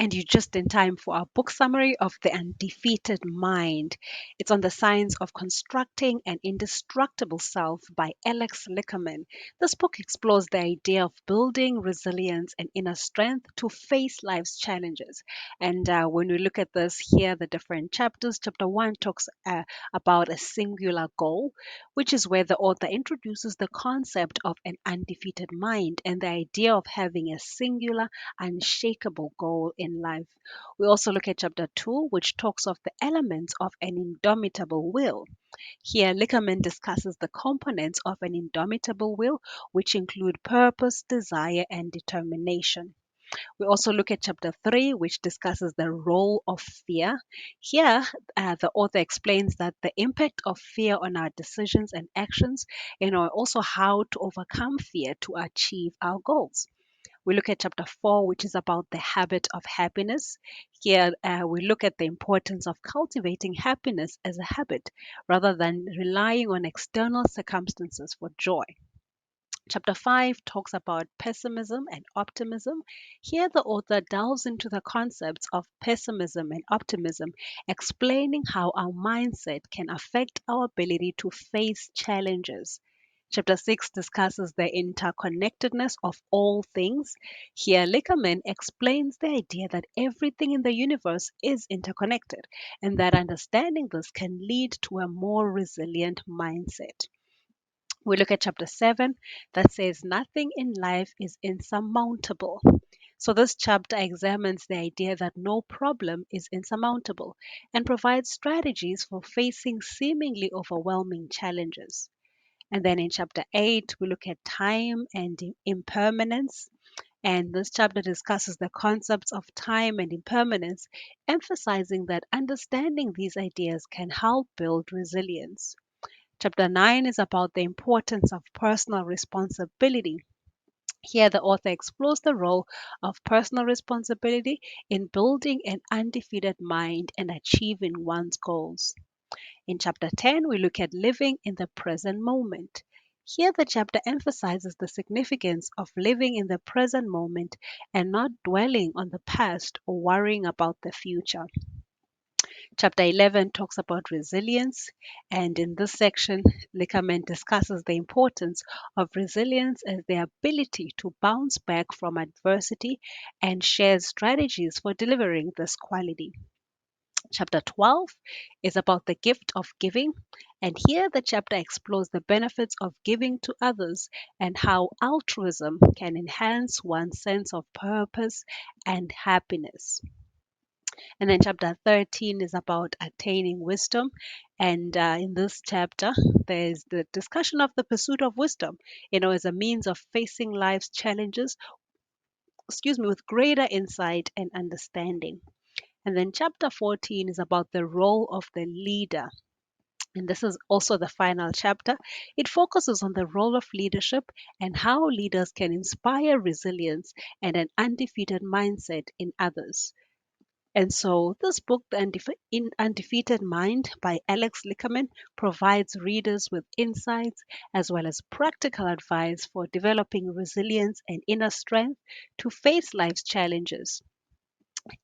And you're just in time for our book summary of The Undefeated Mind. It's on the science of constructing an indestructible self by Alex Lickerman. This book explores the idea of building resilience and inner strength to face life's challenges. And when we look at this here, the different chapters, chapter one talks about a singular goal, which is where the author introduces the concept of an undefeated mind and the idea of having a singular, unshakable goal in life. We also look at chapter 2, which talks of the elements of an indomitable will. Here, Lickerman discusses the components of an indomitable will, which include purpose, desire, and determination. We also look at chapter 3, which discusses the role of fear. Here, the author explains that the impact of fear on our decisions and actions, also how to overcome fear to achieve our goals. We look at chapter 4, which is about the habit of happiness. Here, we look at the importance of cultivating happiness as a habit rather than relying on external circumstances for joy. Chapter 5 talks about pessimism and optimism. Here, the author delves into the concepts of pessimism and optimism, explaining how our mindset can affect our ability to face challenges. Chapter 6 discusses the interconnectedness of all things. Here, Lickerman explains the idea that everything in the universe is interconnected, and that understanding this can lead to a more resilient mindset. We look at chapter 7 that says nothing in life is insurmountable. So, this chapter examines the idea that no problem is insurmountable and provides strategies for facing seemingly overwhelming challenges. And then in chapter 8, we look at time and impermanence. And this chapter discusses the concepts of time and impermanence, emphasizing that understanding these ideas can help build resilience. Chapter 9 is about the importance of personal responsibility. Here, the author explores the role of personal responsibility in building an undefeated mind and achieving one's goals. In chapter 10, we look at living in the present moment. Here, the chapter emphasizes the significance of living in the present moment and not dwelling on the past or worrying about the future. Chapter 11 talks about resilience, and in this section, Lickerman discusses the importance of resilience as the ability to bounce back from adversity and shares strategies for delivering this quality. Chapter 12 is about the gift of giving, and here the chapter explores the benefits of giving to others and how altruism can enhance one's sense of purpose and happiness. And then chapter 13 is about attaining wisdom. And in this chapter, there's the discussion of the pursuit of wisdom, as a means of facing life's challenges, with greater insight and understanding. And then chapter 14 is about the role of the leader. And this is also the final chapter. It focuses on the role of leadership and how leaders can inspire resilience and an undefeated mindset in others. And so, this book, The Undefeated Mind by Alex Lickerman, provides readers with insights as well as practical advice for developing resilience and inner strength to face life's challenges.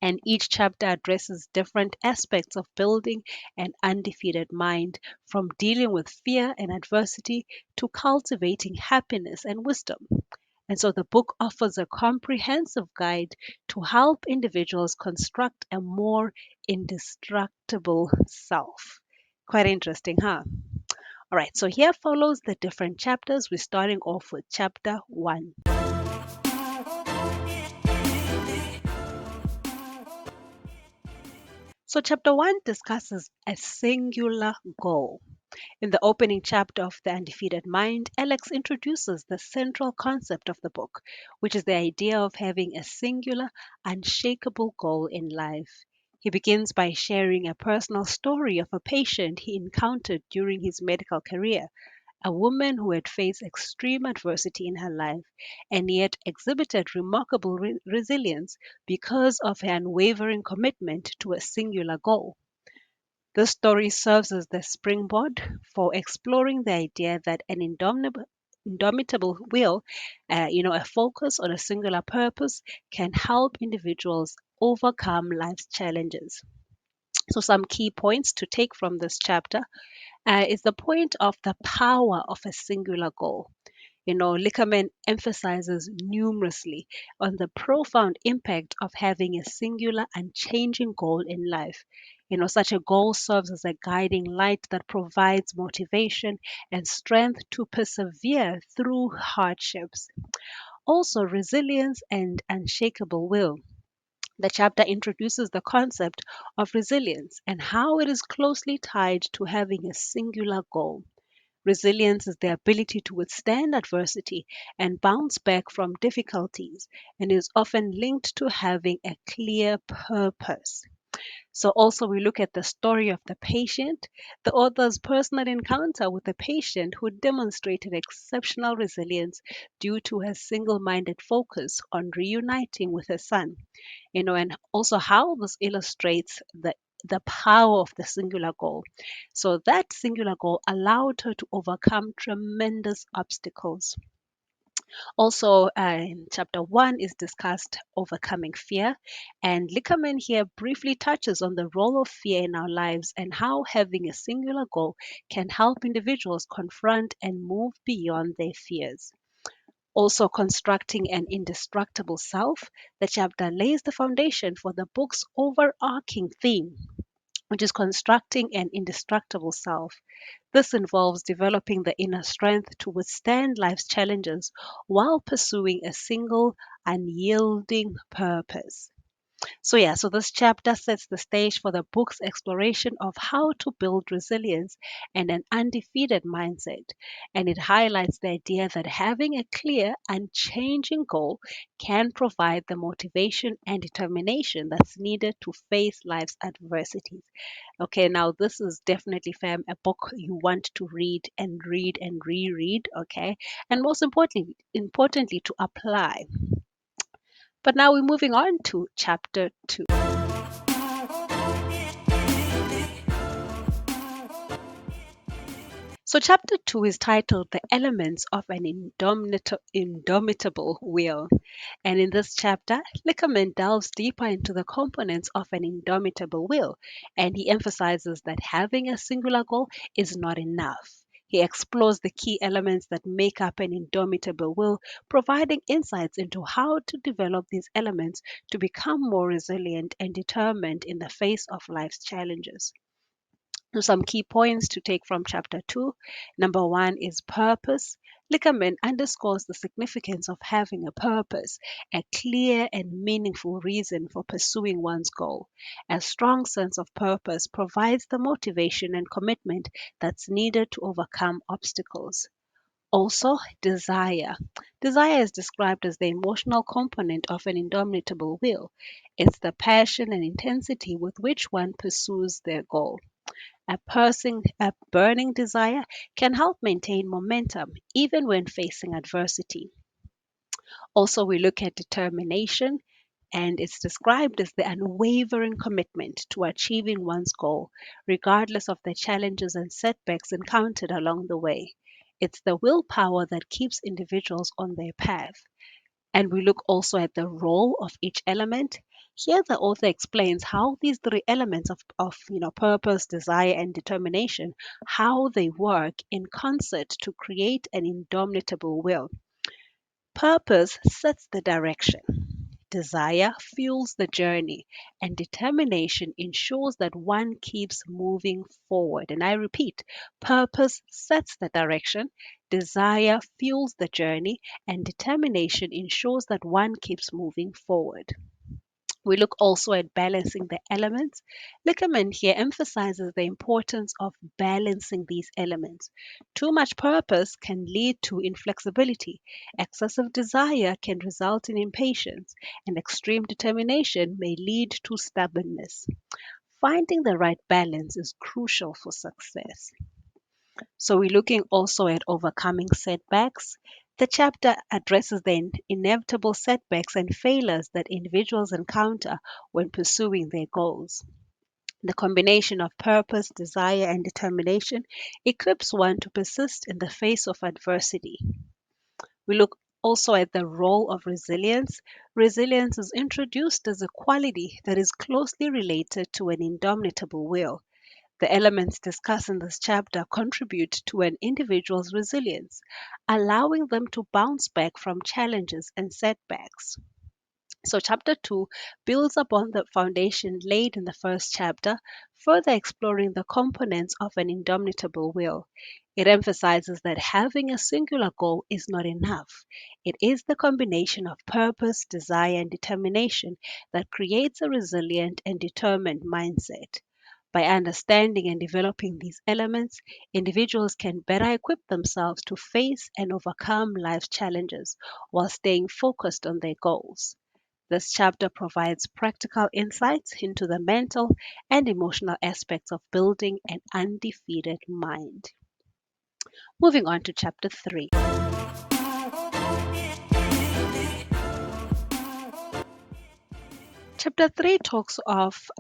And each chapter addresses different aspects of building an undefeated mind, from dealing with fear and adversity to cultivating happiness and wisdom. And so the book offers a comprehensive guide to help individuals construct a more indestructible self. Quite interesting, huh? All right, so here follows the different chapters. We're starting off with chapter 1. So, chapter 1 discusses a singular goal. In the opening chapter of The Undefeated Mind, Alex introduces the central concept of the book, which is the idea of having a singular, unshakable goal in life. He begins by sharing a personal story of a patient he encountered during his medical career, a woman who had faced extreme adversity in her life and yet exhibited remarkable resilience because of her unwavering commitment to a singular goal. This story serves as the springboard for exploring the idea that an indomitable will, a focus on a singular purpose can help individuals overcome life's challenges. So, some key points to take from this chapter is the point of the power of a singular goal. Lickerman emphasizes numerously on the profound impact of having a singular and changing goal in life. Such a goal serves as a guiding light that provides motivation and strength to persevere through hardships. Also, resilience and unshakable will. The chapter introduces the concept of resilience and how it is closely tied to having a singular goal. Resilience is the ability to withstand adversity and bounce back from difficulties and is often linked to having a clear purpose. So, also, we look at the story of the patient, the author's personal encounter with a patient who demonstrated exceptional resilience due to her single minded focus on reuniting with her son. And also how this illustrates the power of the singular goal. So that singular goal allowed her to overcome tremendous obstacles. Also, in chapter 1 is discussed overcoming fear, and Lickerman here briefly touches on the role of fear in our lives and how having a singular goal can help individuals confront and move beyond their fears. Also, constructing an indestructible self, the chapter lays the foundation for the book's overarching theme, which is constructing an indestructible self. This involves developing the inner strength to withstand life's challenges while pursuing a single, unyielding purpose. So this chapter sets the stage for the book's exploration of how to build resilience and an undefeated mindset. And it highlights the idea that having a clear and changing goal can provide the motivation and determination that's needed to face life's adversities. Okay, now this is definitely, fam, a book you want to read and reread, okay? And most importantly to apply. But now we're moving on to chapter 2. So, chapter 2 is titled The Elements of an Indomitable Will. And in this chapter, Lickerman delves deeper into the components of an indomitable will, and he emphasizes that having a singular goal is not enough. He explores the key elements that make up an indomitable will, providing insights into how to develop these elements to become more resilient and determined in the face of life's challenges. So some key points to take from chapter 2. Number 1 is purpose. Lickerman underscores the significance of having a purpose, a clear and meaningful reason for pursuing one's goal. A strong sense of purpose provides the motivation and commitment that's needed to overcome obstacles. Also, desire. Desire is described as the emotional component of an indomitable will. It's the passion and intensity with which one pursues their goal. A burning desire can help maintain momentum even when facing adversity. Also, we look at determination, and it's described as the unwavering commitment to achieving one's goal, regardless of the challenges and setbacks encountered along the way. It's the willpower that keeps individuals on their path. And we look also at the role of each element. Here, the author explains how these three elements of purpose, desire, and determination, how they work in concert to create an indomitable will. Purpose sets the direction. Desire fuels the journey, and determination ensures that one keeps moving forward. And I repeat, purpose sets the direction, desire fuels the journey, and determination ensures that one keeps moving forward. We look also at balancing the elements. Lickerman here emphasizes the importance of balancing these elements. Too much purpose can lead to inflexibility. Excessive desire can result in impatience, and extreme determination may lead to stubbornness. Finding the right balance is crucial for success. So, we're looking also at overcoming setbacks. The chapter addresses the inevitable setbacks and failures that individuals encounter when pursuing their goals. The combination of purpose, desire, and determination equips one to persist in the face of adversity. We look also at the role of resilience. Resilience is introduced as a quality that is closely related to an indomitable will. The elements discussed in this chapter contribute to an individual's resilience, allowing them to bounce back from challenges and setbacks. So, chapter 2 builds upon the foundation laid in the first chapter, further exploring the components of an indomitable will. It emphasizes that having a singular goal is not enough. It is the combination of purpose, desire, and determination that creates a resilient and determined mindset. By understanding and developing these elements, individuals can better equip themselves to face and overcome life's challenges while staying focused on their goals. This chapter provides practical insights into the mental and emotional aspects of building an undefeated mind. Moving on to chapter 3. Chapter 3 talks of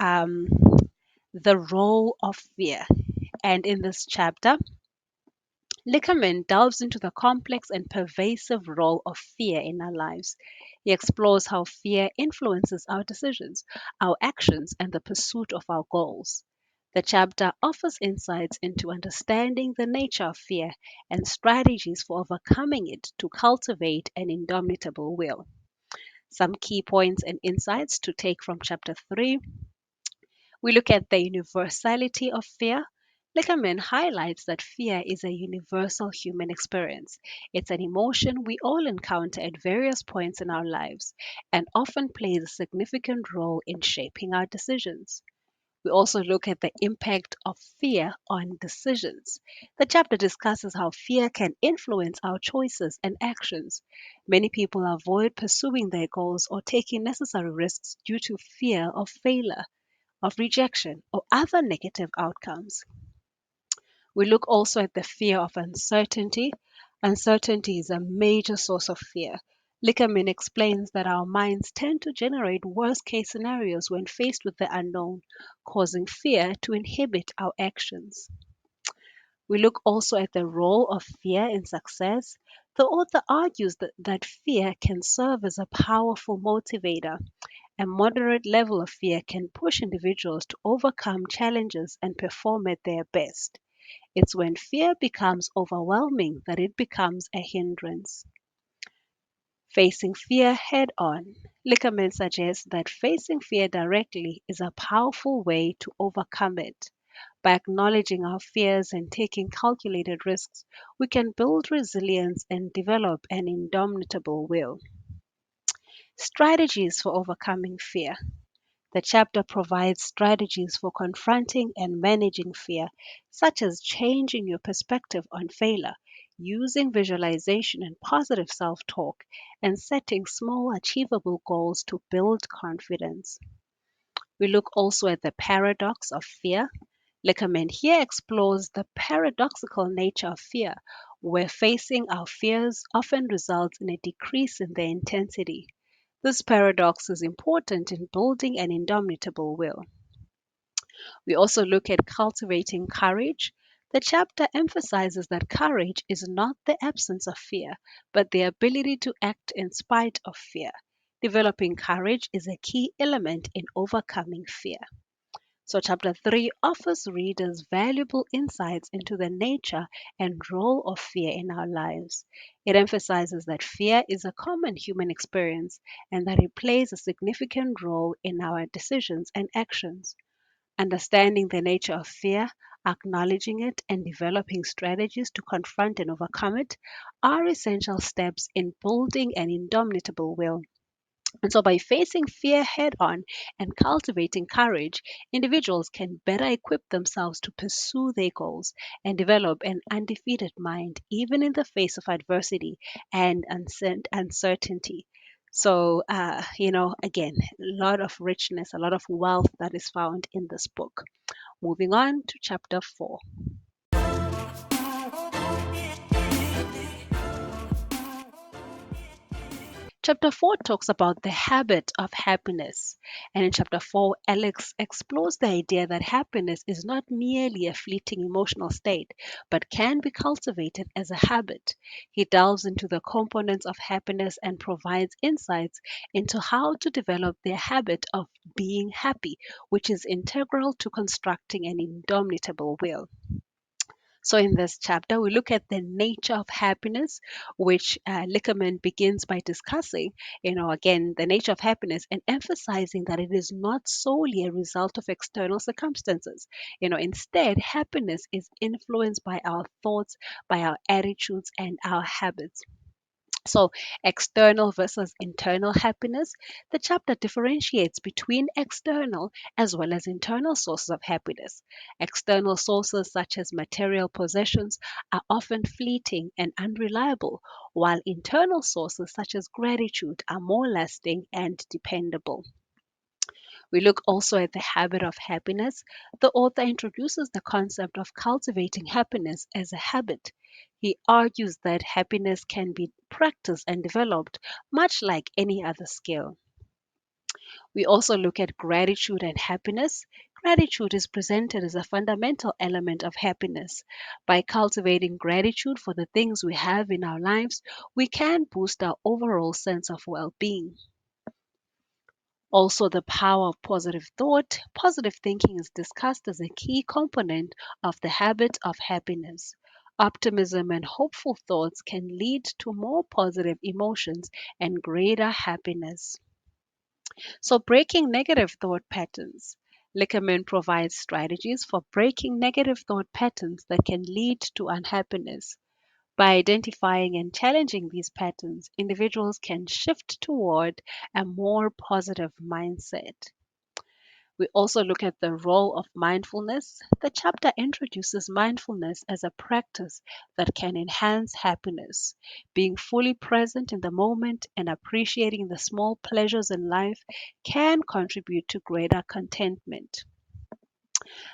the role of fear. And in this chapter, Lickerman delves into the complex and pervasive role of fear in our lives. He explores how fear influences our decisions, our actions, and the pursuit of our goals. The chapter offers insights into understanding the nature of fear and strategies for overcoming it to cultivate an indomitable will. Some key points and insights to take from chapter 3. We look at the universality of fear. Lickerman highlights that fear is a universal human experience. It's an emotion we all encounter at various points in our lives and often plays a significant role in shaping our decisions. We also look at the impact of fear on decisions. The chapter discusses how fear can influence our choices and actions. Many people avoid pursuing their goals or taking necessary risks due to fear of failure, of rejection, or other negative outcomes. We look also at the fear of uncertainty. Uncertainty is a major source of fear. Lickerman explains that our minds tend to generate worst case scenarios when faced with the unknown, causing fear to inhibit our actions. We look also at the role of fear in success. The author argues that fear can serve as a powerful motivator. A moderate level of fear can push individuals to overcome challenges and perform at their best. It's when fear becomes overwhelming that it becomes a hindrance. Facing fear head on. Lickerman suggests that facing fear directly is a powerful way to overcome it. By acknowledging our fears and taking calculated risks, we can build resilience and develop an indomitable will. Strategies for overcoming fear. The chapter provides strategies for confronting and managing fear, such as changing your perspective on failure, using visualization and positive self talk, and setting small, achievable goals to build confidence. We look also at the paradox of fear. Lickerman here explores the paradoxical nature of fear, where facing our fears often results in a decrease in their intensity. This paradox is important in building an indomitable will. We also look at cultivating courage. The chapter emphasizes that courage is not the absence of fear, but the ability to act in spite of fear. Developing courage is a key element in overcoming fear. So, chapter 3 offers readers valuable insights into the nature and role of fear in our lives. It emphasizes that fear is a common human experience and that it plays a significant role in our decisions and actions. Understanding the nature of fear, acknowledging it, and developing strategies to confront and overcome it are essential steps in building an indomitable will. And so, by facing fear head on and cultivating courage, individuals can better equip themselves to pursue their goals and develop an undefeated mind, even in the face of adversity and uncertainty. So, again, a lot of richness, a lot of wealth that is found in this book. Moving on to chapter 4. Chapter 4 talks about the habit of happiness. And in chapter 4, Alex explores the idea that happiness is not merely a fleeting emotional state, but can be cultivated as a habit. He delves into the components of happiness and provides insights into how to develop the habit of being happy, which is integral to constructing an indomitable will. So, in this chapter, we look at the nature of happiness, which Lickerman begins by discussing, again, the nature of happiness and emphasizing that it is not solely a result of external circumstances. Instead, happiness is influenced by our thoughts, by our attitudes, and our habits. So, external versus internal happiness. The chapter differentiates between external as well as internal sources of happiness. External sources, such as material possessions, are often fleeting and unreliable, while internal sources, such as gratitude, are more lasting and dependable. We look also at the habit of happiness. The author introduces the concept of cultivating happiness as a habit. He argues that happiness can be practiced and developed much like any other skill. We also look at gratitude and happiness. Gratitude is presented as a fundamental element of happiness. By cultivating gratitude for the things we have in our lives, we can boost our overall sense of well being. Also, the power of positive thought. Positive thinking is discussed as a key component of the habit of happiness. Optimism and hopeful thoughts can lead to more positive emotions and greater happiness. So, breaking negative thought patterns. Lickerman provides strategies for breaking negative thought patterns that can lead to unhappiness. By identifying and challenging these patterns, individuals can shift toward a more positive mindset. We also look at the role of mindfulness. The chapter introduces mindfulness as a practice that can enhance happiness. Being fully present in the moment and appreciating the small pleasures in life can contribute to greater contentment.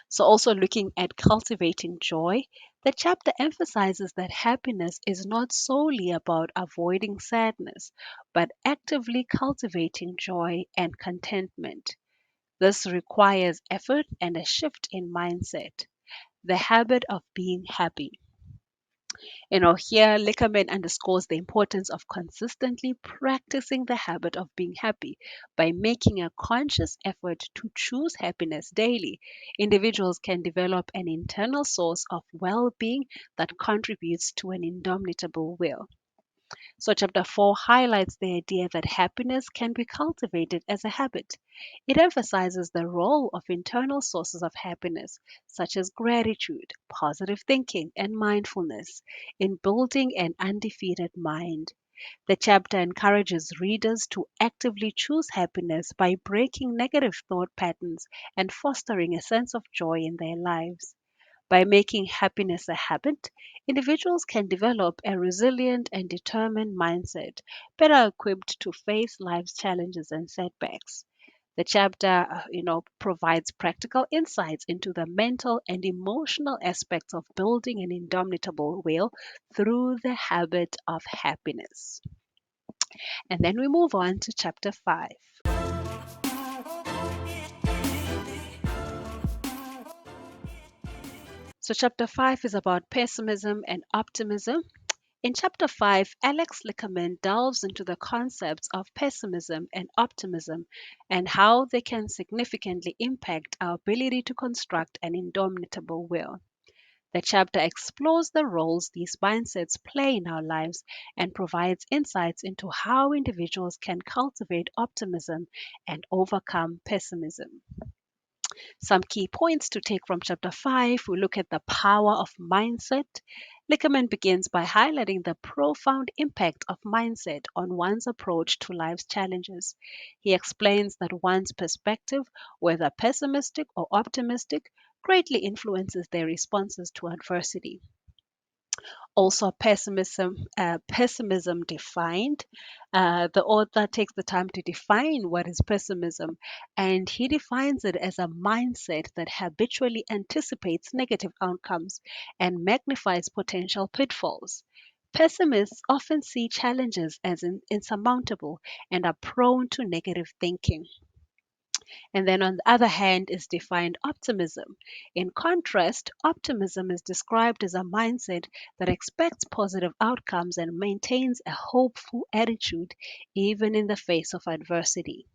So, also looking at cultivating joy, the chapter emphasizes that happiness is not solely about avoiding sadness, but actively cultivating joy and contentment. This requires effort and a shift in mindset. The habit of being happy. Here Lickerman underscores the importance of consistently practicing the habit of being happy. By making a conscious effort to choose happiness daily, individuals can develop an internal source of well being that contributes to an indomitable will. So, chapter 4 highlights the idea that happiness can be cultivated as a habit. It emphasizes the role of internal sources of happiness, such as gratitude, positive thinking, and mindfulness, in building an undefeated mind. The chapter encourages readers to actively choose happiness by breaking negative thought patterns and fostering a sense of joy in their lives. By making happiness a habit, individuals can develop a resilient and determined mindset, better equipped to face life's challenges and setbacks. The chapter, provides practical insights into the mental and emotional aspects of building an indomitable will through the habit of happiness. And then we move on to chapter 5. So, chapter 5 is about pessimism and optimism. In chapter 5, Alex Lickerman delves into the concepts of pessimism and optimism and how they can significantly impact our ability to construct an indomitable will. The chapter explores the roles these mindsets play in our lives and provides insights into how individuals can cultivate optimism and overcome pessimism. Some key points to take from chapter 5. We look at the power of mindset. Lickerman begins by highlighting the profound impact of mindset on one's approach to life's challenges. He explains that one's perspective, whether pessimistic or optimistic, greatly influences their responses to adversity. Also, pessimism defined. The author takes the time to define what is pessimism, and he defines it as a mindset that habitually anticipates negative outcomes and magnifies potential pitfalls. Pessimists often see challenges as insurmountable and are prone to negative thinking. And then on the other hand is defined optimism. In contrast, optimism is described as a mindset that expects positive outcomes and maintains a hopeful attitude even in the face of adversity.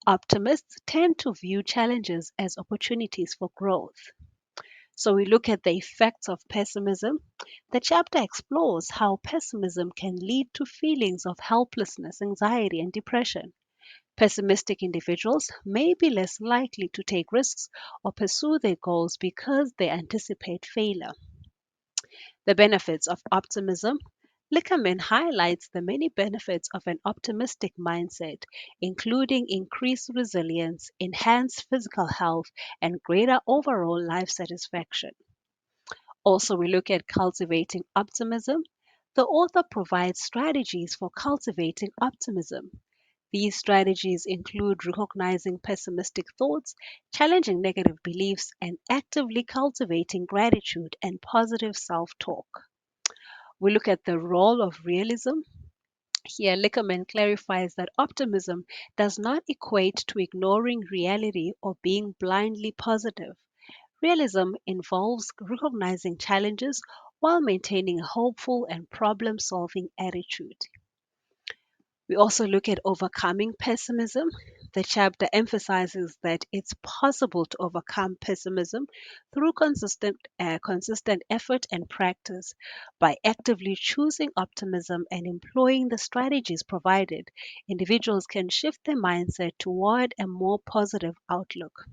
Optimists tend to view challenges as opportunities for growth. So we look at the effects of pessimism. The chapter explores how pessimism can lead to feelings of helplessness, anxiety, and depression. Pessimistic individuals may be less likely to take risks or pursue their goals because they anticipate failure. The benefits of optimism. Lickerman highlights the many benefits of an optimistic mindset, including increased resilience, enhanced physical health, and greater overall life satisfaction. Also, we look at cultivating optimism. The author provides strategies for cultivating optimism. These strategies include recognizing pessimistic thoughts, challenging negative beliefs, and actively cultivating gratitude and positive self talk. We look at the role of realism. Here, Lickerman clarifies that optimism does not equate to ignoring reality or being blindly positive. Realism involves recognizing challenges while maintaining a hopeful and problem solving attitude. We also look at overcoming pessimism. The chapter emphasizes that it's possible to overcome pessimism through consistent effort and practice. By actively choosing optimism and employing the strategies provided, individuals can shift their mindset toward a more positive outlook.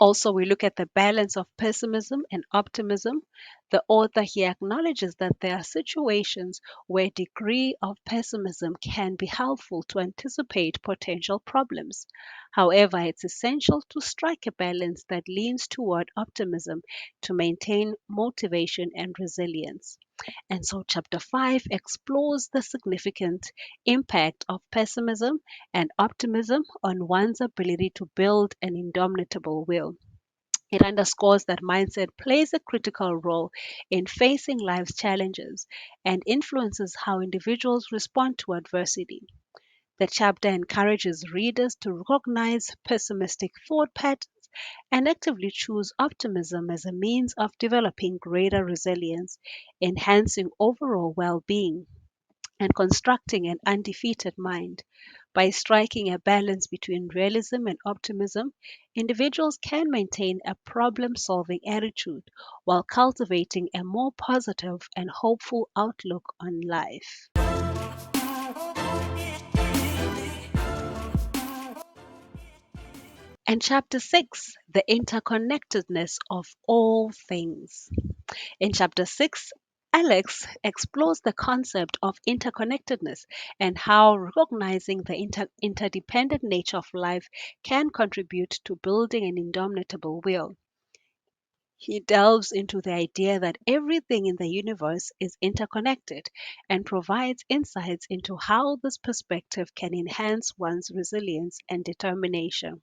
Also, we look at the balance of pessimism and optimism. The author here acknowledges that there are situations where a degree of pessimism can be helpful to anticipate potential problems. However, it's essential to strike a balance that leans toward optimism to maintain motivation and resilience. And so, chapter 5 explores the significant impact of pessimism and optimism on one's ability to build an indomitable will. It underscores that mindset plays a critical role in facing life's challenges and influences how individuals respond to adversity. The chapter encourages readers to recognize pessimistic thought patterns and actively choose optimism as a means of developing greater resilience, enhancing overall well being, and constructing an undefeated mind. By striking a balance between realism and optimism, individuals can maintain a problem solving attitude while cultivating a more positive and hopeful outlook on life. And chapter 6, the interconnectedness of all things. In chapter 6, Alex explores the concept of interconnectedness and how recognizing the interdependent nature of life can contribute to building an indomitable will. He delves into the idea that everything in the universe is interconnected and provides insights into how this perspective can enhance one's resilience and determination.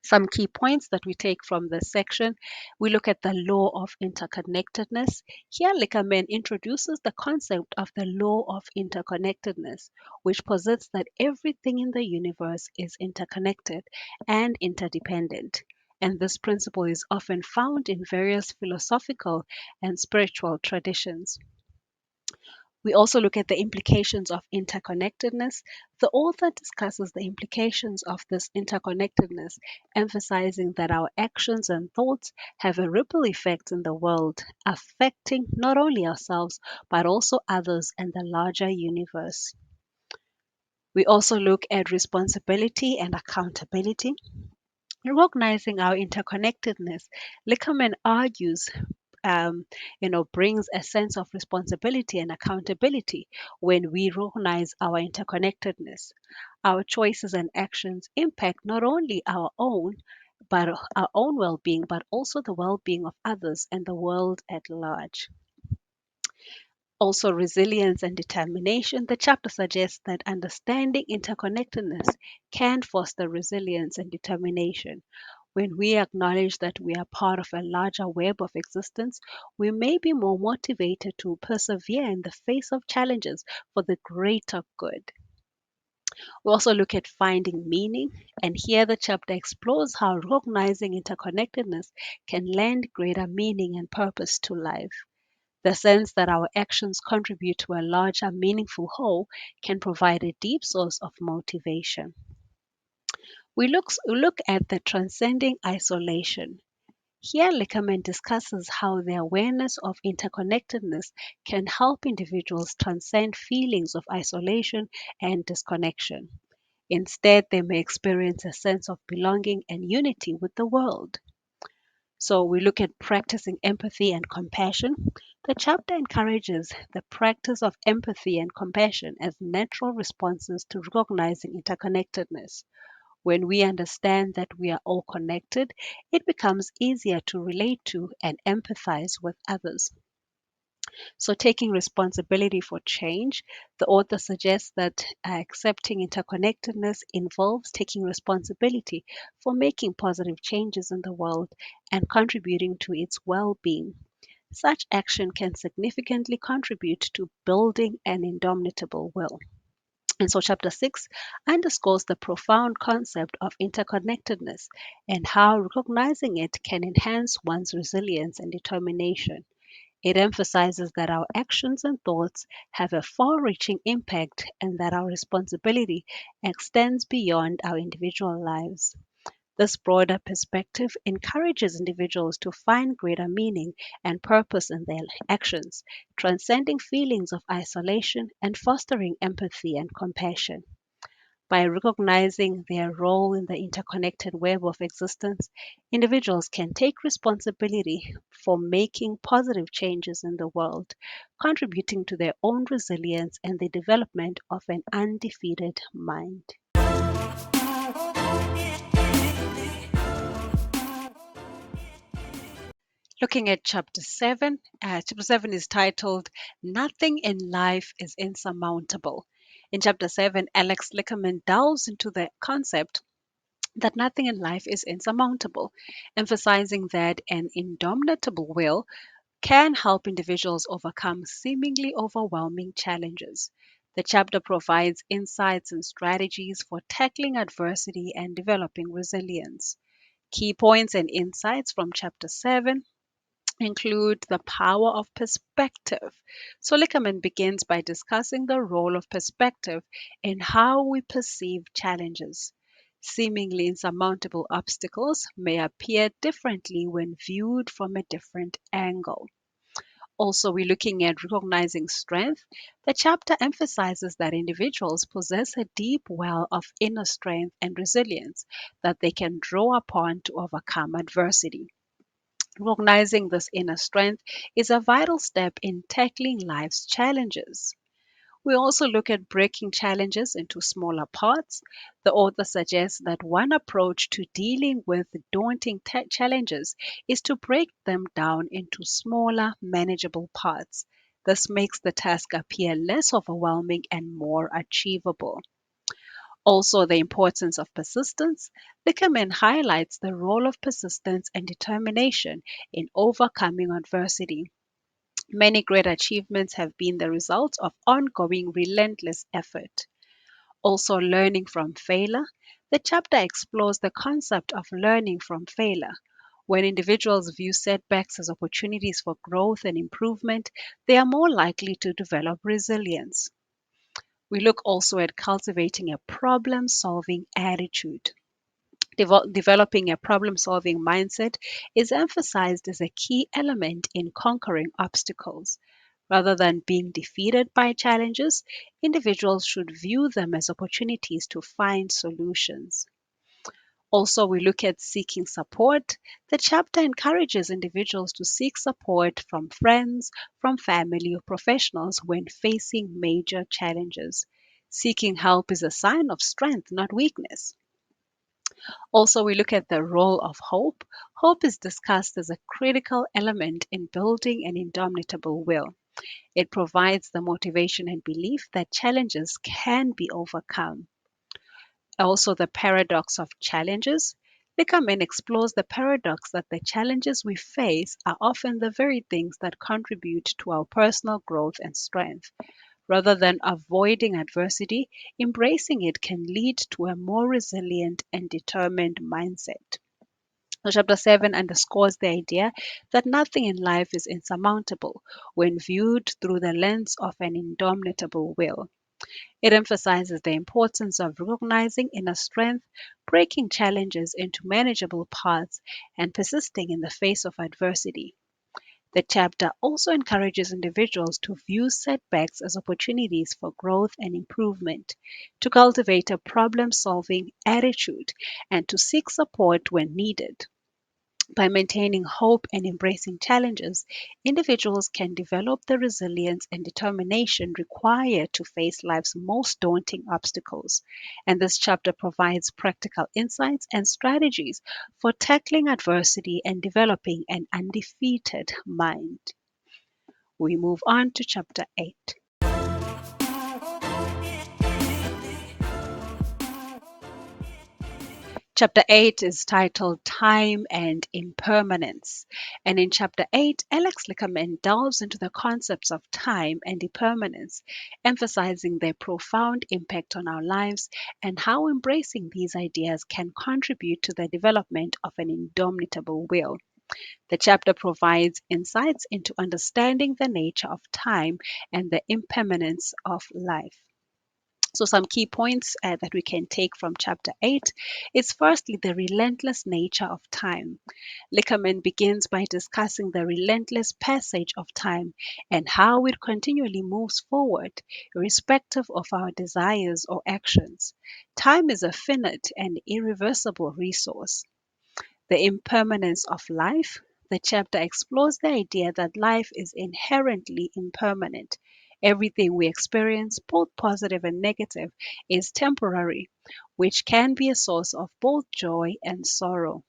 Some key points that we take from this section. We look at the law of interconnectedness. Here, Lickerman introduces the concept of the law of interconnectedness, which posits that everything in the universe is interconnected and interdependent. And this principle is often found in various philosophical and spiritual traditions. We also look at the implications of interconnectedness. The author discusses the implications of this interconnectedness, emphasizing that our actions and thoughts have a ripple effect in the world, affecting not only ourselves, but also others and the larger universe. We also look at responsibility and accountability. Recognizing our interconnectedness, Lickerman argues brings a sense of responsibility and accountability when we recognize our interconnectedness. Our choices and actions impact not only but our own well-being, but also the well-being of others and the world at large. Also, resilience and determination. The chapter suggests that understanding interconnectedness can foster resilience and determination. When we acknowledge that we are part of a larger web of existence, we may be more motivated to persevere in the face of challenges for the greater good. We also look at finding meaning, and here the chapter explores how recognizing interconnectedness can lend greater meaning and purpose to life. The sense that our actions contribute to a larger, meaningful whole can provide a deep source of motivation. We look at the transcending isolation. Here, Lickerman discusses how the awareness of interconnectedness can help individuals transcend feelings of isolation and disconnection. Instead, they may experience a sense of belonging and unity with the world. So, we look at practicing empathy and compassion. The chapter encourages the practice of empathy and compassion as natural responses to recognizing interconnectedness. When we understand that we are all connected, it becomes easier to relate to and empathize with others. So, taking responsibility for change, the author suggests that accepting interconnectedness involves taking responsibility for making positive changes in the world and contributing to its well being. Such action can significantly contribute to building an indomitable will. And so, chapter 6 underscores the profound concept of interconnectedness and how recognizing it can enhance one's resilience and determination. It emphasizes that our actions and thoughts have a far reaching impact and that our responsibility extends beyond our individual lives. This broader perspective encourages individuals to find greater meaning and purpose in their actions, transcending feelings of isolation and fostering empathy and compassion. By recognizing their role in the interconnected web of existence, individuals can take responsibility for making positive changes in the world, contributing to their own resilience and the development of an undefeated mind. Looking at chapter 7 is titled Nothing in Life is Insurmountable. In chapter 7, Alex Lickerman delves into the concept that nothing in life is insurmountable, emphasizing that an indomitable will can help individuals overcome seemingly overwhelming challenges. The chapter provides insights and strategies for tackling adversity and developing resilience. Key points and insights from chapter 7 include the power of perspective. So Lickerman begins by discussing the role of perspective in how we perceive challenges. Seemingly insurmountable obstacles may appear differently when viewed from a different angle. Also, we're looking at recognizing strength. The chapter emphasizes that individuals possess a deep well of inner strength and resilience that they can draw upon to overcome adversity. Recognizing this inner strength is a vital step in tackling life's challenges. We also look at breaking challenges into smaller parts. The author suggests that one approach to dealing with daunting challenges is to break them down into smaller, manageable parts. This makes the task appear less overwhelming and more achievable. Also, the importance of persistence. Lickerman highlights the role of persistence and determination in overcoming adversity. Many great achievements have been the result of ongoing, relentless effort. Also, learning from failure. The chapter explores the concept of learning from failure. When individuals view setbacks as opportunities for growth and improvement, they are more likely to develop resilience. We look also at cultivating a problem solving attitude. Developing a problem solving mindset is emphasized as a key element in conquering obstacles. Rather than being defeated by challenges, individuals should view them as opportunities to find solutions. Also, we look at seeking support. The chapter encourages individuals to seek support from friends, from family, or professionals when facing major challenges. Seeking help is a sign of strength, not weakness. Also, we look at the role of hope. Hope is discussed as a critical element in building an indomitable will. It provides the motivation and belief that challenges can be overcome. Also, the paradox of challenges. Lickerman explores the paradox that the challenges we face are often the very things that contribute to our personal growth and strength. Rather than avoiding adversity, embracing it can lead to a more resilient and determined mindset. So chapter 7 underscores the idea that nothing in life is insurmountable when viewed through the lens of an indomitable will. It emphasizes the importance of recognizing inner strength, breaking challenges into manageable parts, and persisting in the face of adversity. The chapter also encourages individuals to view setbacks as opportunities for growth and improvement, to cultivate a problem solving attitude, and to seek support when needed. By maintaining hope and embracing challenges, individuals can develop the resilience and determination required to face life's most daunting obstacles. And this chapter provides practical insights and strategies for tackling adversity and developing an undefeated mind. We move on to chapter 8. Chapter 8 is titled Time and Impermanence. And in Chapter 8, Alex Lickerman delves into the concepts of time and impermanence, emphasizing their profound impact on our lives and how embracing these ideas can contribute to the development of an indomitable will. The chapter provides insights into understanding the nature of time and the impermanence of life. So, some key points that we can take from chapter 8 is firstly the relentless nature of time. Lickerman begins by discussing the relentless passage of time and how it continually moves forward, irrespective of our desires or actions. Time is a finite and irreversible resource. The impermanence of life. The chapter explores the idea that life is inherently impermanent. Everything we experience, both positive and negative, is temporary, which can be a source of both joy and sorrow.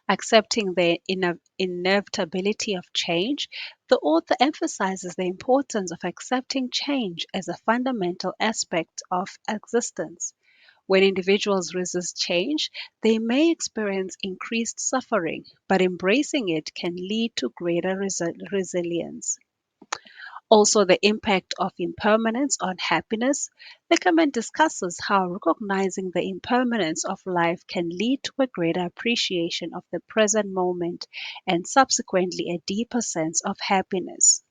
Accepting the inevitability of change, the author emphasizes the importance of accepting change as a fundamental aspect of existence. When individuals resist change, they may experience increased suffering, but embracing it can lead to greater resilience. Also, the impact of impermanence on happiness. Lickerman discusses how recognizing the impermanence of life can lead to a greater appreciation of the present moment and subsequently a deeper sense of happiness.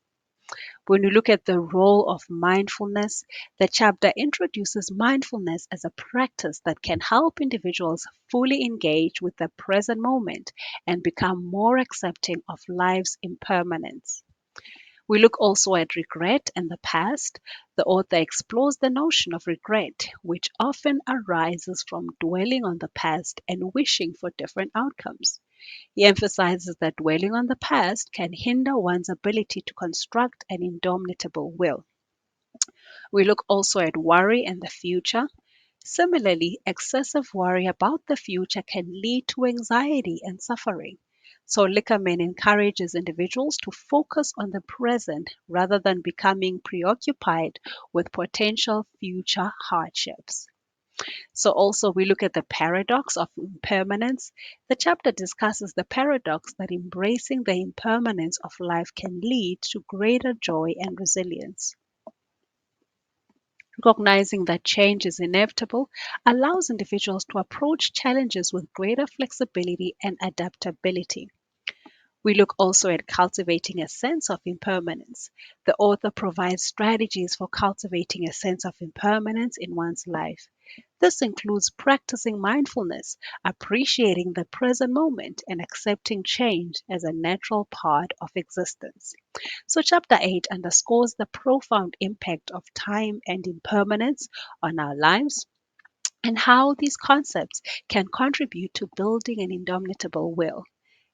When we look at the role of mindfulness, the chapter introduces mindfulness as a practice that can help individuals fully engage with the present moment and become more accepting of life's impermanence. We look also at regret and the past. The author explores the notion of regret, which often arises from dwelling on the past and wishing for different outcomes. He emphasizes that dwelling on the past can hinder one's ability to construct an indomitable will. We look also at worry and the future. Similarly, excessive worry about the future can lead to anxiety and suffering. So, Lickerman encourages individuals to focus on the present rather than becoming preoccupied with potential future hardships. So, also, we look at the paradox of impermanence. The chapter discusses the paradox that embracing the impermanence of life can lead to greater joy and resilience. Recognizing that change is inevitable allows individuals to approach challenges with greater flexibility and adaptability. We look also at cultivating a sense of impermanence. The author provides strategies for cultivating a sense of impermanence in one's life. This includes practicing mindfulness, appreciating the present moment, and accepting change as a natural part of existence. So, chapter 8 underscores the profound impact of time and impermanence on our lives and how these concepts can contribute to building an indomitable will.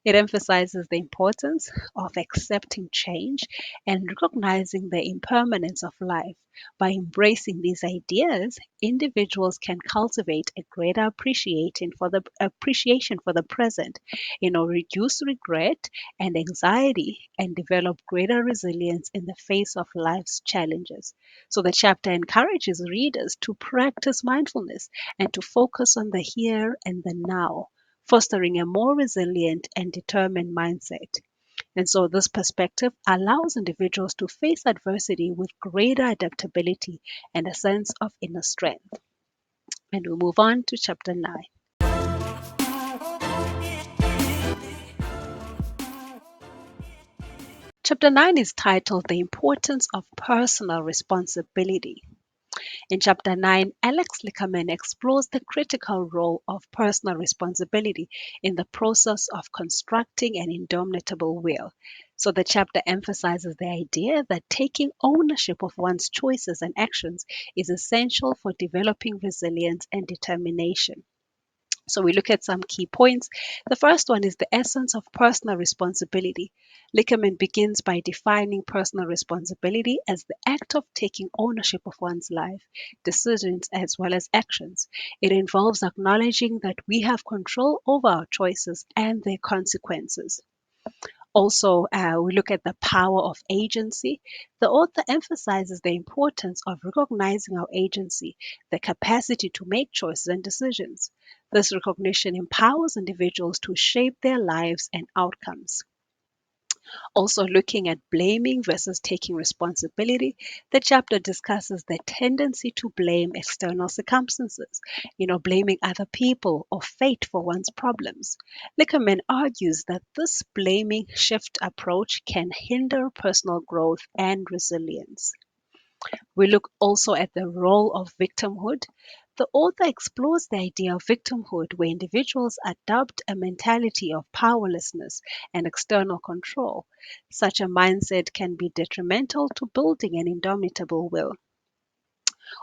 It emphasizes the importance of accepting change and recognizing the impermanence of life. By embracing these ideas, individuals can cultivate a greater appreciation for the present, reduce regret and anxiety, and develop greater resilience in the face of life's challenges. So the chapter encourages readers to practice mindfulness and to focus on the here and the now, fostering a more resilient and determined mindset. And so, this perspective allows individuals to face adversity with greater adaptability and a sense of inner strength. And we move on to chapter 9. Chapter 9 is titled The Importance of Personal Responsibility. In chapter 9, Alex Lickerman explores the critical role of personal responsibility in the process of constructing an indomitable will. So the chapter emphasizes the idea that taking ownership of one's choices and actions is essential for developing resilience and determination. So we look at some key points. The first one is the essence of personal responsibility. Lickerman begins by defining personal responsibility as the act of taking ownership of one's life, decisions, as well as actions. It involves acknowledging that we have control over our choices and their consequences. Also, we look at the power of agency. The author emphasizes the importance of recognizing our agency, the capacity to make choices and decisions. This recognition empowers individuals to shape their lives and outcomes. Also, looking at blaming versus taking responsibility, the chapter discusses the tendency to blame external circumstances, blaming other people or fate for one's problems. Lickerman argues that this blaming shift approach can hinder personal growth and resilience. We look also at the role of victimhood. The author explores the idea of victimhood where individuals adopt a mentality of powerlessness and external control. Such a mindset can be detrimental to building an indomitable will.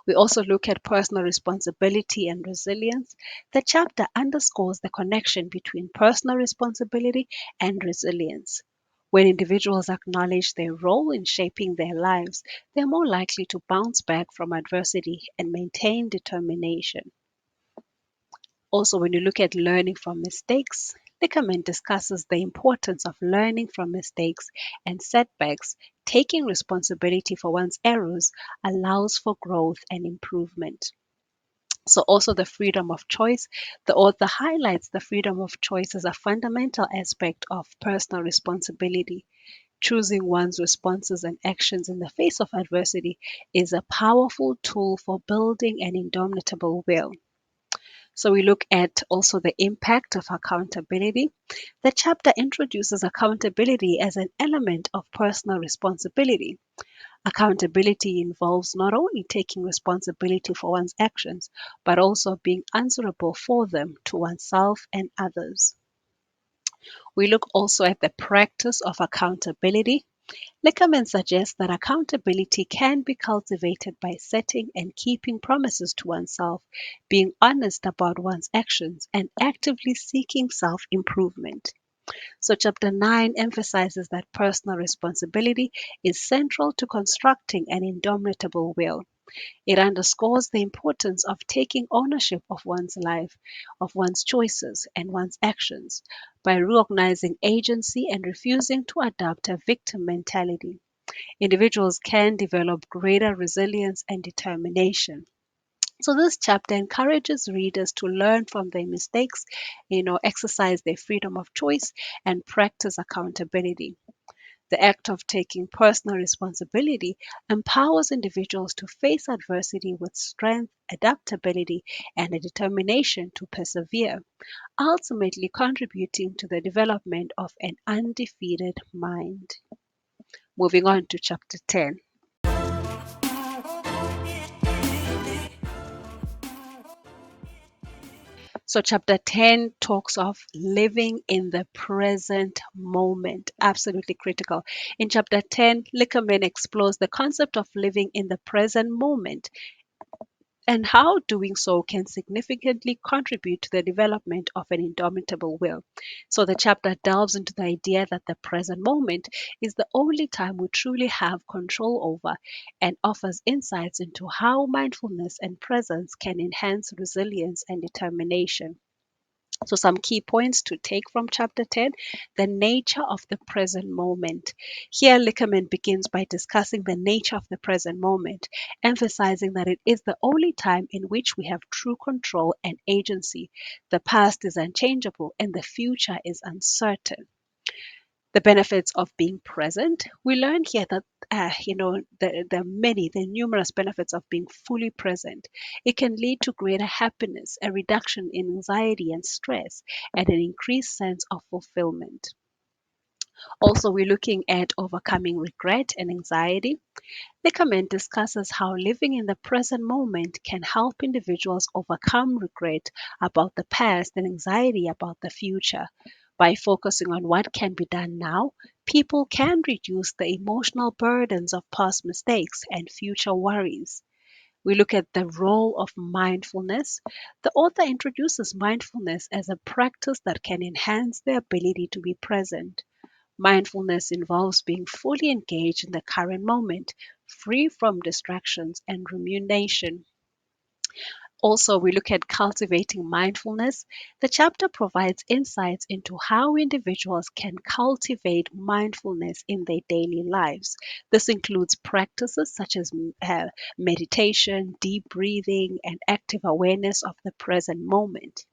We also look at personal responsibility and resilience. The chapter underscores the connection between personal responsibility and resilience. When individuals acknowledge their role in shaping their lives, they're more likely to bounce back from adversity and maintain determination. Also, when you look at learning from mistakes, Lickerman discusses the importance of learning from mistakes and setbacks. Taking responsibility for one's errors allows for growth and improvement. So, also the freedom of choice. The author highlights the freedom of choice as a fundamental aspect of personal responsibility. Choosing one's responses and actions in the face of adversity is a powerful tool for building an indomitable will. So we look at also the impact of accountability. The chapter introduces accountability as an element of personal responsibility. Accountability involves not only taking responsibility for one's actions, but also being answerable for them to oneself and others. We look also at the practice of accountability. Lickerman suggests that accountability can be cultivated by setting and keeping promises to oneself, being honest about one's actions, and actively seeking self improvement. So, Chapter 9 emphasizes that personal responsibility is central to constructing an indomitable will. It underscores the importance of taking ownership of one's life, of one's choices, and one's actions by recognizing agency and refusing to adopt a victim mentality. Individuals can develop greater resilience and determination. So this chapter encourages readers to learn from their mistakes, exercise their freedom of choice and practice accountability. The act of taking personal responsibility empowers individuals to face adversity with strength, adaptability, and a determination to persevere, ultimately contributing to the development of an undefeated mind. Moving on to chapter 10. So, chapter 10 talks of living in the present moment, absolutely critical. In chapter 10, Lickerman explores the concept of living in the present moment. and how doing so can significantly contribute to the development of an indomitable will. So, the chapter delves into the idea that the present moment is the only time we truly have control over and offers insights into how mindfulness and presence can enhance resilience and determination. So, some key points to take from chapter 10: the nature of the present moment. Here, Lickerman begins by discussing the nature of the present moment, emphasizing that it is the only time in which we have true control and agency. The past is unchangeable and the future is uncertain. The benefits of being present. We learn here that the numerous benefits of being fully present. It can lead to greater happiness, a reduction in anxiety and stress, and an increased sense of fulfillment. Also, we're looking at overcoming regret and anxiety. Nickerman discusses how living in the present moment can help individuals overcome regret about the past and anxiety about the future. By focusing on what can be done now, people can reduce the emotional burdens of past mistakes and future worries. We look at the role of mindfulness. The author introduces mindfulness as a practice that can enhance the ability to be present. Mindfulness involves being fully engaged in the current moment, free from distractions and rumination. Also, we look at cultivating mindfulness. The chapter provides insights into how individuals can cultivate mindfulness in their daily lives. This includes practices such as meditation, deep breathing, and active awareness of the present moment.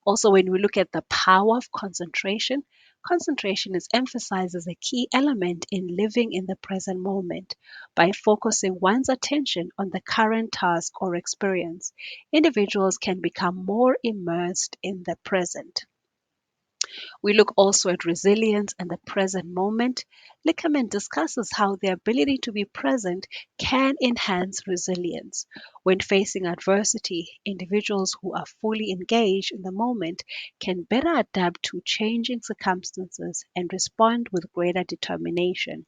Also, when we look at the power of concentration, concentration is emphasized as a key element in living in the present moment. By focusing one's attention on the current task or experience, individuals can become more immersed in the present. We look also at resilience and the present moment. Lickerman discusses how the ability to be present can enhance resilience. When facing adversity, individuals who are fully engaged in the moment can better adapt to changing circumstances and respond with greater determination.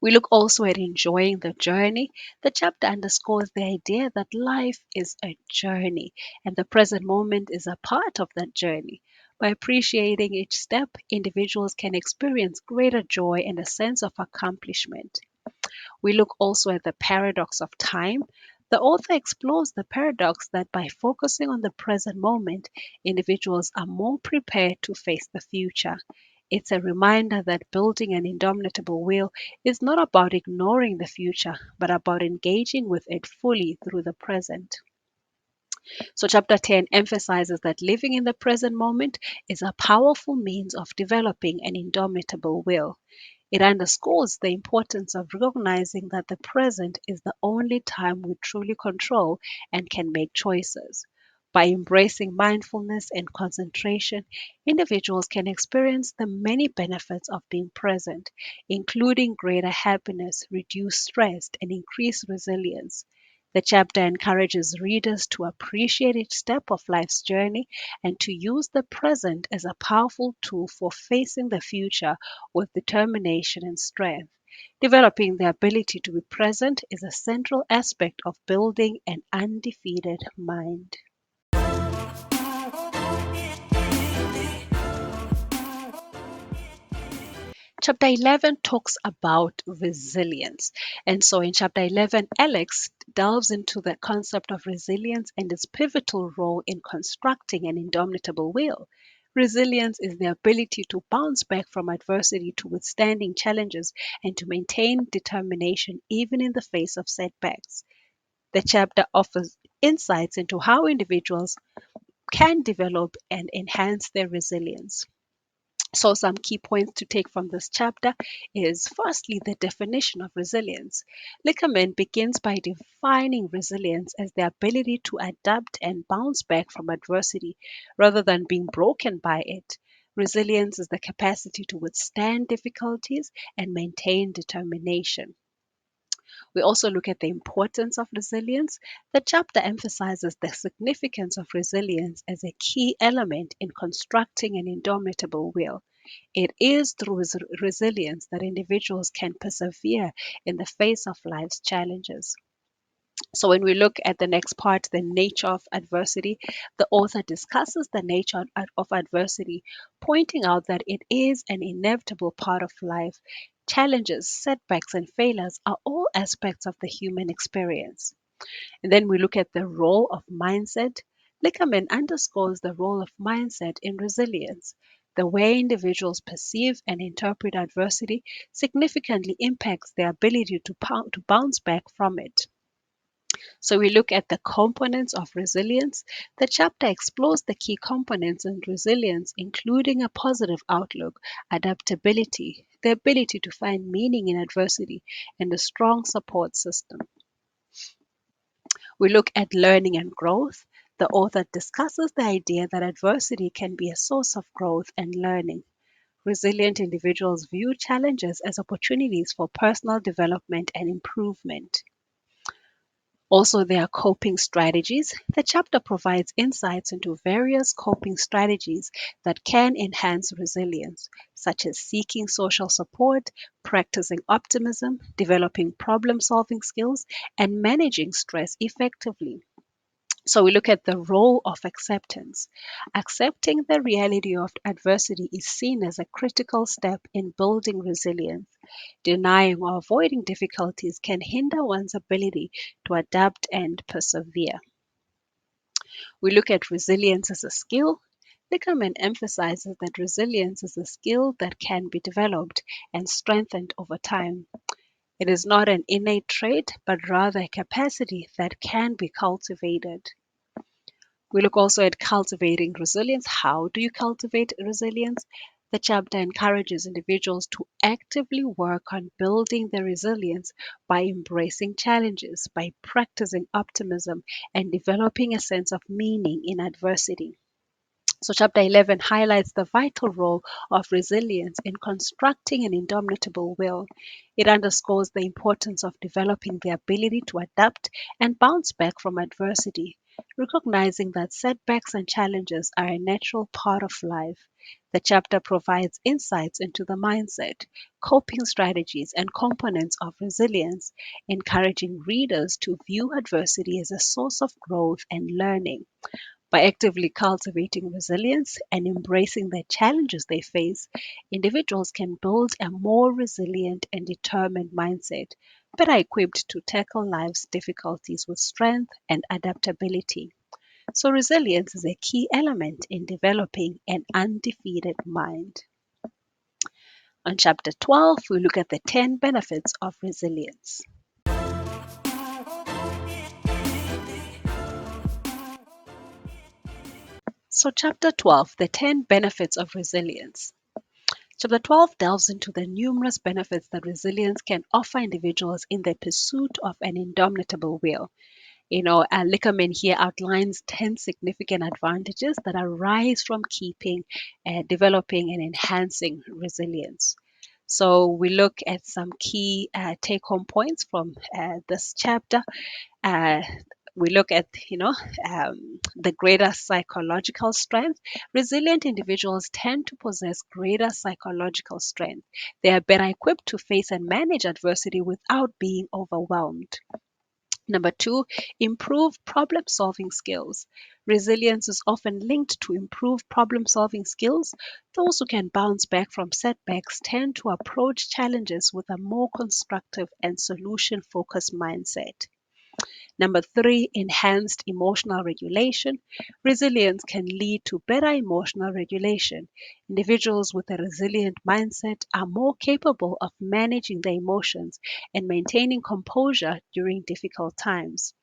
We look also at enjoying the journey. The chapter underscores the idea that life is a journey and the present moment is a part of that journey. By appreciating each step, individuals can experience greater joy and a sense of accomplishment. We look also at the paradox of time. The author explores the paradox that by focusing on the present moment, individuals are more prepared to face the future. It's a reminder that building an indomitable will is not about ignoring the future, but about engaging with it fully through the present. So, chapter 10 emphasizes that living in the present moment is a powerful means of developing an indomitable will. It underscores the importance of recognizing that the present is the only time we truly control and can make choices. By embracing mindfulness and concentration, individuals can experience the many benefits of being present, including greater happiness, reduced stress, and increased resilience. The chapter encourages readers to appreciate each step of life's journey and to use the present as a powerful tool for facing the future with determination and strength. Developing the ability to be present is a central aspect of building an undefeated mind. Chapter 11 talks about resilience. And so in chapter 11, Alex delves into the concept of resilience and its pivotal role in constructing an indomitable will. Resilience is the ability to bounce back from adversity, to withstanding challenges, and to maintain determination even in the face of setbacks. The chapter offers insights into how individuals can develop and enhance their resilience. So, some key points to take from this chapter is firstly, the definition of resilience. Lickerman begins by defining resilience as the ability to adapt and bounce back from adversity rather than being broken by it. Resilience is the capacity to withstand difficulties and maintain determination. We also look at the importance of resilience. The chapter emphasizes the significance of resilience as a key element in constructing an indomitable will. It is through resilience that individuals can persevere in the face of life's challenges. So, when we look at the next part, the nature of adversity, the author discusses the nature of adversity, pointing out that it is an inevitable part of life. Challenges, setbacks, and failures are all aspects of the human experience. And then we look at the role of mindset. Lickerman underscores the role of mindset in resilience. The way individuals perceive and interpret adversity significantly impacts their ability to bounce back from it. So we look at the components of resilience. The chapter explores the key components in resilience, including a positive outlook, adaptability, the ability to find meaning in adversity, and a strong support system. We look at learning and growth. The author discusses the idea that adversity can be a source of growth and learning. Resilient individuals view challenges as opportunities for personal development and improvement. Also, there are coping strategies. The chapter provides insights into various coping strategies that can enhance resilience, such as seeking social support, practicing optimism, developing problem solving skills, and managing stress effectively. So we look at the role of acceptance. Accepting the reality of adversity is seen as a critical step in building resilience. Denying or avoiding difficulties can hinder one's ability to adapt and persevere. We look at resilience as a skill. Lickerman emphasizes that resilience is a skill that can be developed and strengthened over time. It is not an innate trait, but rather a capacity that can be cultivated. We look also at cultivating resilience. How do you cultivate resilience? The chapter encourages individuals to actively work on building their resilience by embracing challenges, by practicing optimism, and developing a sense of meaning in adversity. So, chapter 11 highlights the vital role of resilience in constructing an indomitable will. It underscores the importance of developing the ability to adapt and bounce back from adversity, recognizing that setbacks and challenges are a natural part of life. The chapter provides insights into the mindset, coping strategies, and components of resilience, encouraging readers to view adversity as a source of growth and learning. By actively cultivating resilience and embracing the challenges they face, individuals can build a more resilient and determined mindset, better equipped to tackle life's difficulties with strength and adaptability. So, resilience is a key element in developing an undefeated mind. On chapter 12, we look at the 10 benefits of resilience. So, chapter 12, the 10 benefits of resilience. Chapter 12 delves into the numerous benefits that resilience can offer individuals in their pursuit of an indomitable will. Lickerman here outlines 10 significant advantages that arise from keeping, developing, and enhancing resilience. So we look at some key take-home points from this chapter. Uh, we look at the greater psychological strength. Resilient individuals tend to possess greater psychological strength. They are better equipped to face and manage adversity without being overwhelmed. Number two, improve problem solving skills. Resilience is often linked to improved problem solving skills. Those who can bounce back from setbacks tend to approach challenges with a more constructive and solution focused mindset. Number three, enhanced emotional regulation. Resilience can lead to better emotional regulation. Individuals with a resilient mindset are more capable of managing their emotions and maintaining composure during difficult times.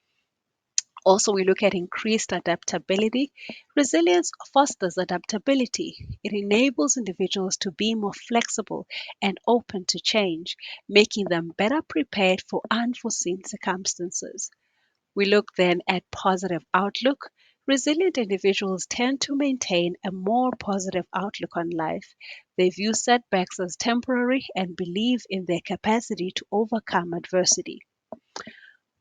Also, we look at increased adaptability. Resilience fosters adaptability. It enables individuals to be more flexible and open to change, making them better prepared for unforeseen circumstances. We look then at positive outlook. Resilient individuals tend to maintain a more positive outlook on life. They view setbacks as temporary and believe in their capacity to overcome adversity.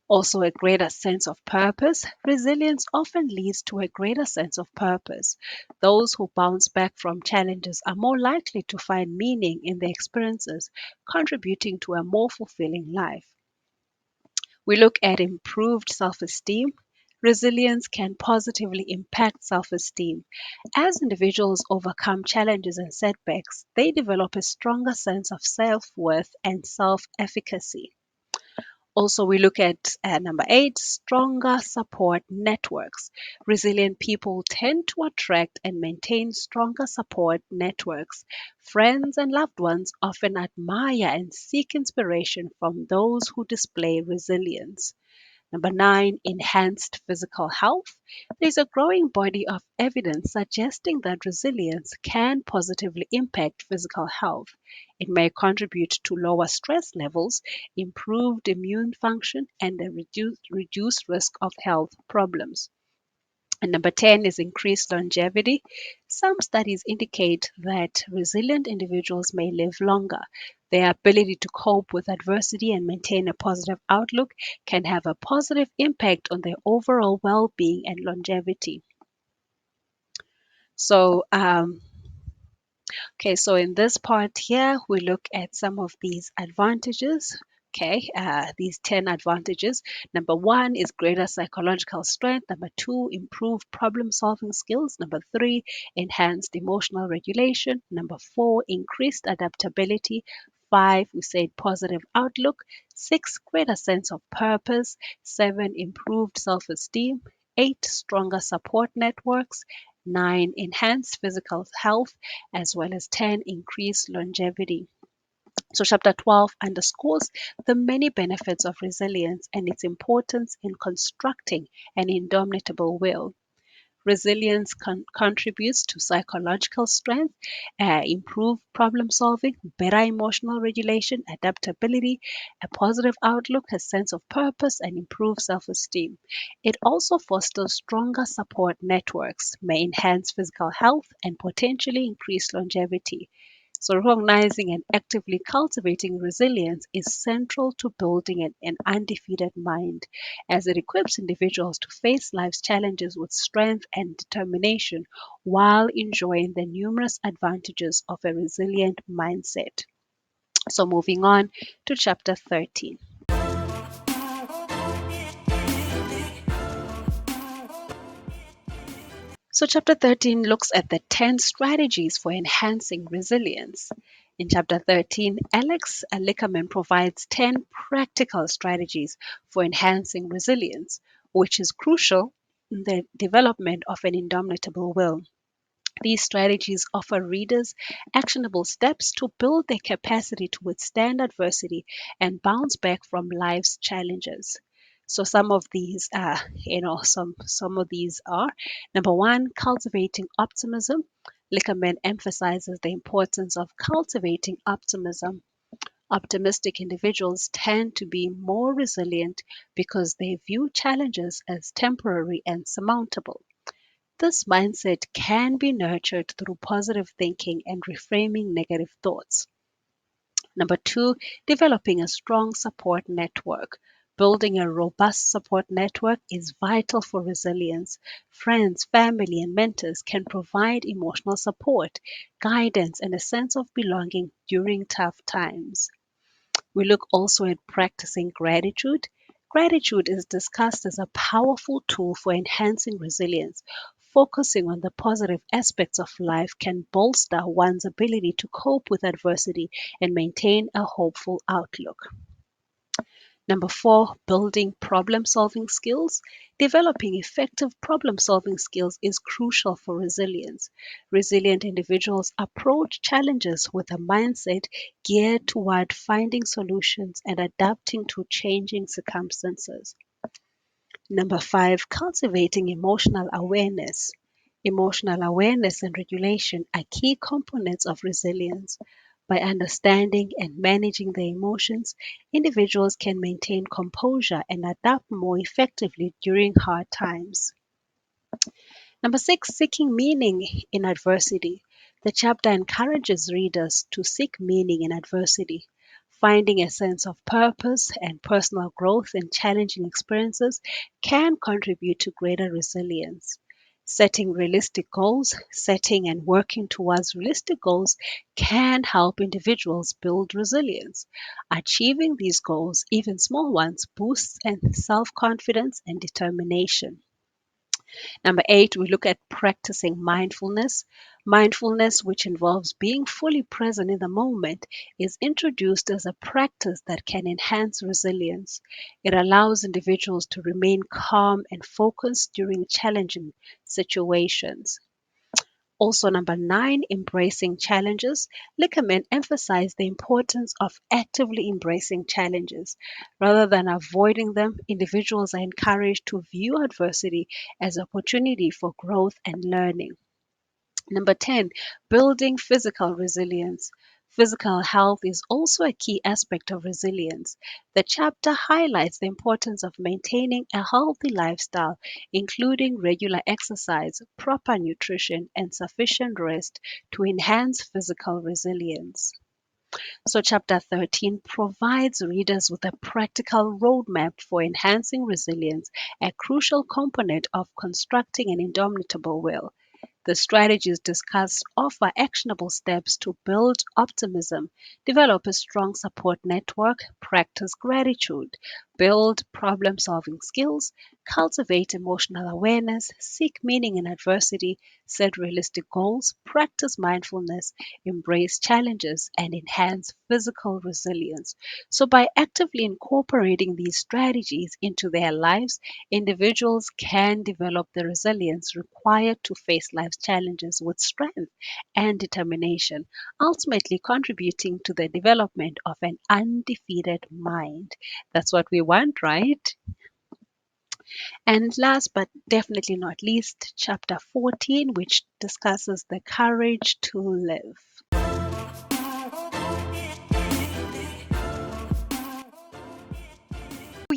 Also, a greater sense of purpose. Resilience often leads to a greater sense of purpose. Those who bounce back from challenges are more likely to find meaning in their experiences, contributing to a more fulfilling life. We look at improved self esteem. Resilience can positively impact self esteem. As individuals overcome challenges and setbacks, they develop a stronger sense of self worth and self efficacy. Also, we look at number 8, stronger support networks. Resilient people tend to attract and maintain stronger support networks. Friends and loved ones often admire and seek inspiration from those who display resilience. Number 9, enhanced physical health. There's a growing body of evidence suggesting that resilience can positively impact physical health. It may contribute to lower stress levels, improved immune function, and a reduced risk of health problems. And number 10 is increased longevity. Some studies indicate that resilient individuals may live longer. Their ability to cope with adversity and maintain a positive outlook can have a positive impact on their overall well being and longevity. So, Okay, so in this part here, we look at some of these advantages. Okay, these 10 advantages. Number 1 is greater psychological strength. Number 2, improved problem solving skills. Number 3, enhanced emotional regulation. Number 4, increased adaptability. 5, we said positive outlook. 6, greater sense of purpose. 7, improved self esteem. 8, stronger support networks. 9, enhanced physical health, as well as 10, increased longevity. So, chapter 12 underscores the many benefits of resilience and its importance in constructing an indomitable will. Resilience contributes to psychological strength, improved problem solving, better emotional regulation, adaptability, a positive outlook, a sense of purpose, and improved self esteem. It also fosters stronger support networks, may enhance physical health, and potentially increase longevity. So, recognizing and actively cultivating resilience is central to building an undefeated mind, as it equips individuals to face life's challenges with strength and determination while enjoying the numerous advantages of a resilient mindset. So, moving on to chapter 13. So, chapter 13 looks at the 10 strategies for enhancing resilience. In chapter 13, Alex Lickerman provides 10 practical strategies for enhancing resilience, which is crucial in the development of an indomitable will. These strategies offer readers actionable steps to build their capacity to withstand adversity and bounce back from life's challenges. So some of these some of these are number 1, cultivating optimism. Lickerman emphasizes the importance of cultivating optimism. Optimistic individuals tend to be more resilient because they view challenges as temporary and surmountable. This mindset can be nurtured through positive thinking and reframing negative thoughts. Number 2, developing a strong support network. Building a robust support network is vital for resilience. Friends, family, and mentors can provide emotional support, guidance, and a sense of belonging during tough times. We look also at practicing gratitude. Gratitude is discussed as a powerful tool for enhancing resilience. Focusing on the positive aspects of life can bolster one's ability to cope with adversity and maintain a hopeful outlook. Number 4, building problem solving skills. Developing effective problem solving skills is crucial for resilience. Resilient individuals approach challenges with a mindset geared toward finding solutions and adapting to changing circumstances. Number 5, cultivating emotional awareness. Emotional awareness and regulation are key components of resilience. By understanding and managing their emotions, individuals can maintain composure and adapt more effectively during hard times. Number 6, seeking meaning in adversity. The chapter encourages readers to seek meaning in adversity. Finding a sense of purpose and personal growth in challenging experiences can contribute to greater resilience. Setting realistic goals, setting and working towards realistic goals can help individuals build resilience. Achieving these goals, even small ones, boosts and self-confidence and determination. Number 8, we look at practicing mindfulness. Mindfulness, which involves being fully present in the moment, is introduced as a practice that can enhance resilience. It allows individuals to remain calm and focused during challenging situations. Also, number 9, embracing challenges. Lickerman emphasized the importance of actively embracing challenges. Rather than avoiding them, individuals are encouraged to view adversity as opportunity for growth and learning. Number 10, building physical resilience. Physical health is also a key aspect of resilience. The chapter highlights the importance of maintaining a healthy lifestyle, including regular exercise, proper nutrition, and sufficient rest to enhance physical resilience. So, Chapter 13 provides readers with a practical roadmap for enhancing resilience, a crucial component of constructing an indomitable will. The strategies discussed offer actionable steps to build optimism, develop a strong support network, practice gratitude, build problem solving skills, cultivate emotional awareness, seek meaning in adversity, set realistic goals, practice mindfulness, embrace challenges, and enhance physical resilience. So, by actively incorporating these strategies into their lives, individuals can develop the resilience required to face life's challenges with strength and determination, ultimately contributing to the development of an undefeated mind. That's what we want, right? And last but definitely not least, chapter 14, which discusses the courage to live.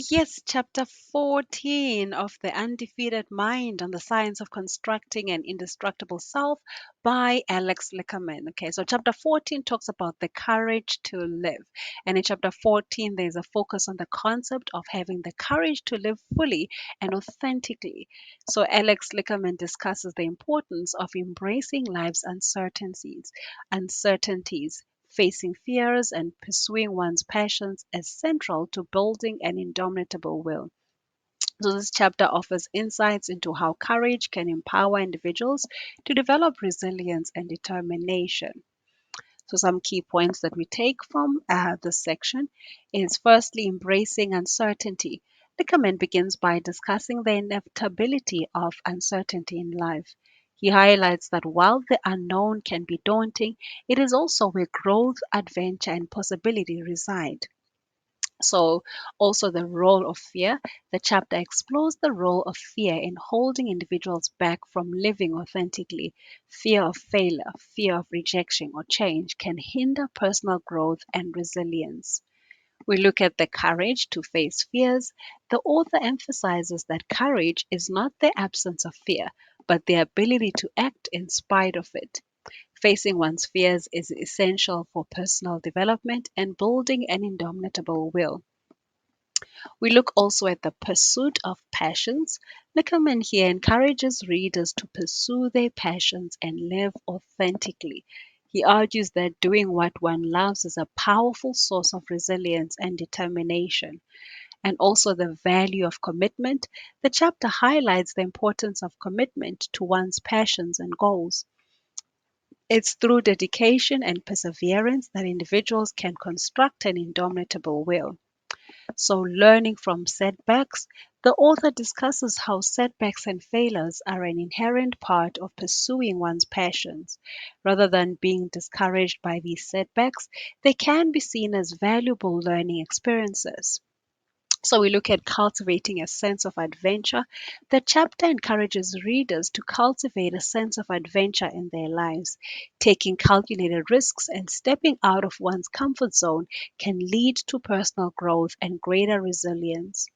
Yes, chapter 14 of The Undefeated Mind on the Science of Constructing an Indestructible Self by Alex Lickerman. Okay, so chapter 14 talks about the courage to live. And in chapter 14, there's a focus on the concept of having the courage to live fully and authentically. So Alex Lickerman discusses the importance of embracing life's uncertainties, facing fears and pursuing one's passions as central to building an indomitable will. So, this chapter offers insights into how courage can empower individuals to develop resilience and determination. So, some key points that we take from this section is firstly, embracing uncertainty. The comment begins by discussing the inevitability of uncertainty in life. He highlights that while the unknown can be daunting, it is also where growth, adventure, and possibility reside. So, also the role of fear. The chapter explores the role of fear in holding individuals back from living authentically. Fear of failure, fear of rejection or change can hinder personal growth and resilience. We look at the courage to face fears. The author emphasizes that courage is not the absence of fear, but the ability to act in spite of it. Facing one's fears is essential for personal development and building an indomitable will. We look also at the pursuit of passions. Nickerman here encourages readers to pursue their passions and live authentically. He argues that doing what one loves is a powerful source of resilience and determination, and also the value of commitment. The chapter highlights the importance of commitment to one's passions and goals. It's through dedication and perseverance that individuals can construct an indomitable will. So, learning from setbacks, the author discusses how setbacks and failures are an inherent part of pursuing one's passions. Rather than being discouraged by these setbacks, they can be seen as valuable learning experiences. So, we look at cultivating a sense of adventure. The chapter encourages readers to cultivate a sense of adventure in their lives. Taking calculated risks and stepping out of one's comfort zone can lead to personal growth and greater resilience.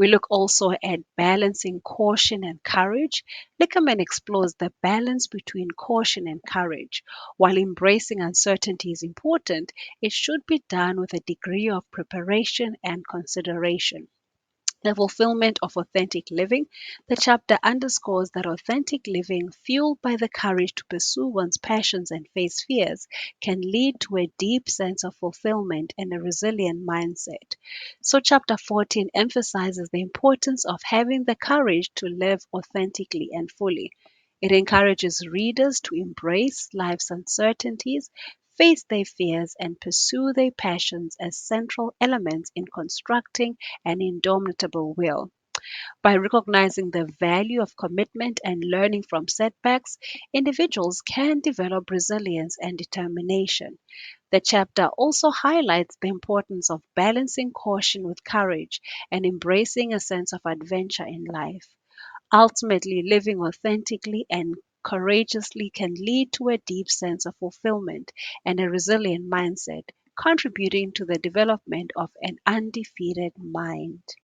We look also at balancing caution and courage. Lickerman explores the balance between caution and courage. While embracing uncertainty is important, it should be done with a degree of preparation and consideration. The fulfillment of authentic living. The chapter underscores that authentic living, fueled by the courage to pursue one's passions and face fears, can lead to a deep sense of fulfillment and a resilient mindset. So, chapter 14 emphasizes the importance of having the courage to live authentically and fully. It encourages readers to embrace life's uncertainties, face their fears, and pursue their passions as central elements in constructing an indomitable will. By recognizing the value of commitment and learning from setbacks, individuals can develop resilience and determination. The chapter also highlights the importance of balancing caution with courage and embracing a sense of adventure in life. Ultimately, living authentically and courageously can lead to a deep sense of fulfillment and a resilient mindset, contributing to the development of an undefeated mind.